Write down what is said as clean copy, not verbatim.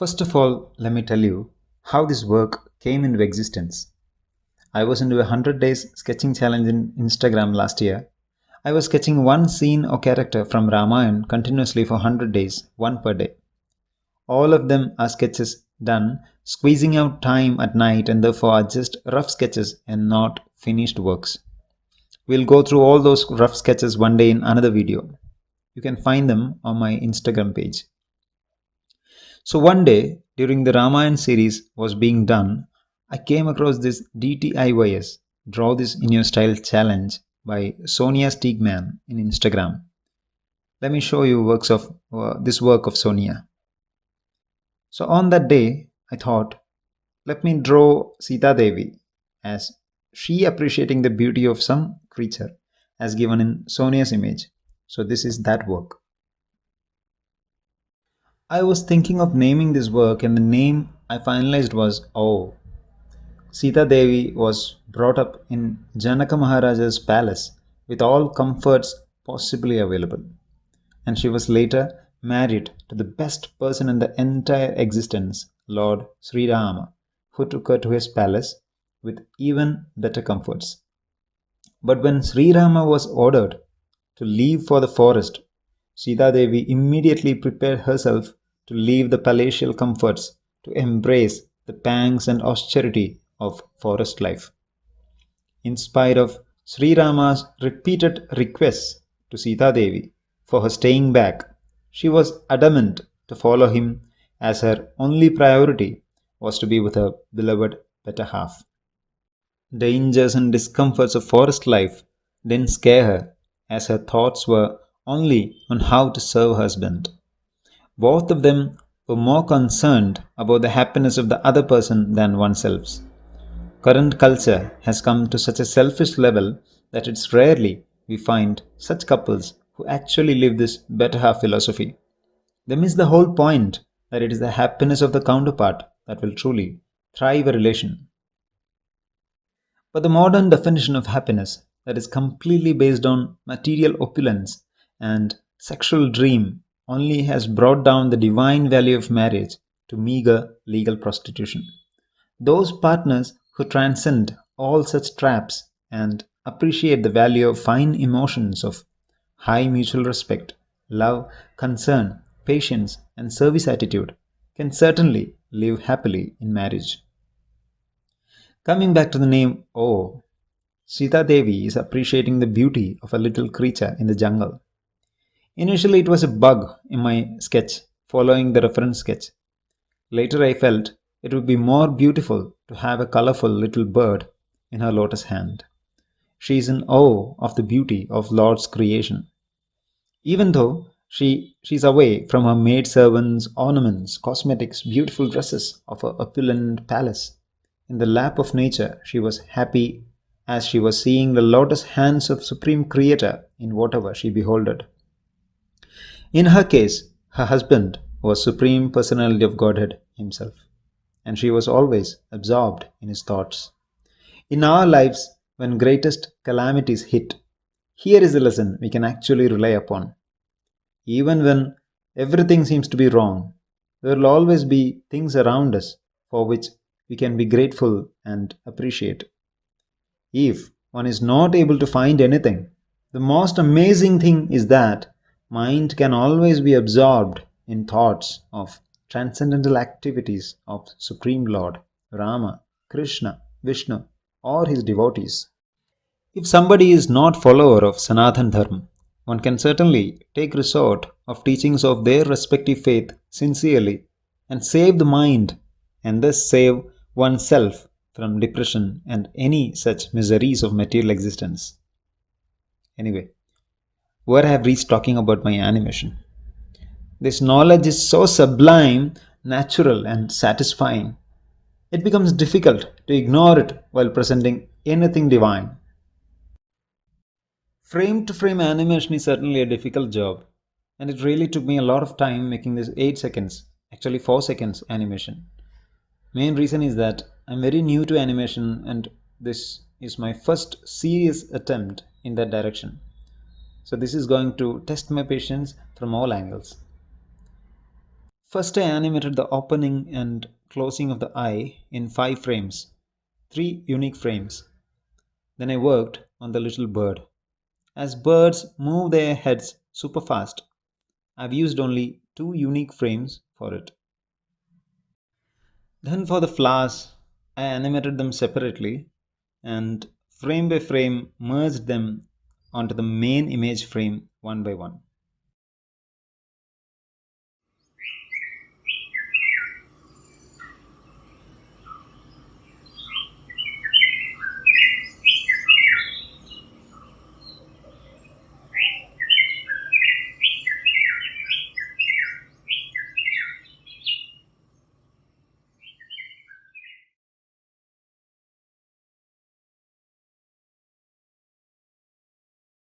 First of all, let me tell you how this work came into existence. I was into a 100 days sketching challenge in Instagram last year. I was sketching one scene or character from Ramayana continuously for 100 days, one per day. All of them are sketches done, squeezing out time at night, and therefore are just rough sketches and not finished works. We'll go through all those rough sketches one day in another video. You can find them on my Instagram page. So one day during the Ramayana series was being done, I came across this DTIYS, Draw This in Your Style challenge by Sonia Stegman in Instagram. Let me show you this work of Sonia. So on that day, I thought, let me draw Sita Devi as she appreciating the beauty of some creature as given in Sonia's image. So this is that work. I was thinking of naming this work, and the name I finalized was Oh. Sita Devi was brought up in Janaka Maharaja's palace with all comforts possibly available, and she was later married to the best person in the entire existence, Lord Sri Rama, who took her to his palace with even better comforts. But when Sri Rama was ordered to leave for the forest, Sita Devi immediately prepared herself to leave the palatial comforts to embrace the pangs and austerity of forest life. In spite of Sri Rama's repeated requests to Sita Devi for her staying back, she was adamant to follow him, as her only priority was to be with her beloved better half. Dangers and discomforts of forest life didn't scare her, as her thoughts were only on how to serve her husband. Both of them were more concerned about the happiness of the other person than oneself's. Current culture has come to such a selfish level that it's rarely we find such couples who actually live this better half philosophy. They miss the whole point that it is the happiness of the counterpart that will truly thrive a relation. But the modern definition of happiness, that is completely based on material opulence and sexual dream, only has brought down the divine value of marriage to meager legal prostitution. Those partners who transcend all such traps and appreciate the value of fine emotions of high mutual respect, love, concern, patience, and service attitude can certainly live happily in marriage. Coming back to the name Oh, Sita Devi is appreciating the beauty of a little creature in the jungle. Initially, it was a bug in my sketch, following the reference sketch. Later, I felt it would be more beautiful to have a colorful little bird in her lotus hand. She is in awe of the beauty of Lord's creation. Even though she's away from her maidservants, ornaments, cosmetics, beautiful dresses of her opulent palace, in the lap of nature she was happy as she was seeing the lotus hands of Supreme Creator in whatever she beholded. In her case, her husband was Supreme Personality of Godhead himself, and she was always absorbed in his thoughts. In our lives, when greatest calamities hit, here is a lesson we can actually rely upon. Even when everything seems to be wrong, there will always be things around us for which we can be grateful and appreciate. If one is not able to find anything, the most amazing thing is that mind can always be absorbed in thoughts of transcendental activities of Supreme Lord, Rama, Krishna, Vishnu, or his devotees. If somebody is not follower of Sanatan Dharma, one can certainly take resort of teachings of their respective faith sincerely and save the mind, and thus save oneself from depression and any such miseries of material existence. Anyway, where I have reached talking about my animation. This knowledge is so sublime, natural, and satisfying. It becomes difficult to ignore it while presenting anything divine. Frame to frame animation is certainly a difficult job, and it really took me a lot of time making this 8 seconds, actually 4 seconds animation. Main reason is that I'm very new to animation, and this is my first serious attempt in that direction. So this is going to test my patience from all angles. First, I animated the opening and closing of the eye in 5 frames, 3 unique frames. Then I worked on the little bird. As birds move their heads super fast, I've used only 2 unique frames for it. Then for the flowers, I animated them separately and frame by frame merged them onto the main image frame one by one.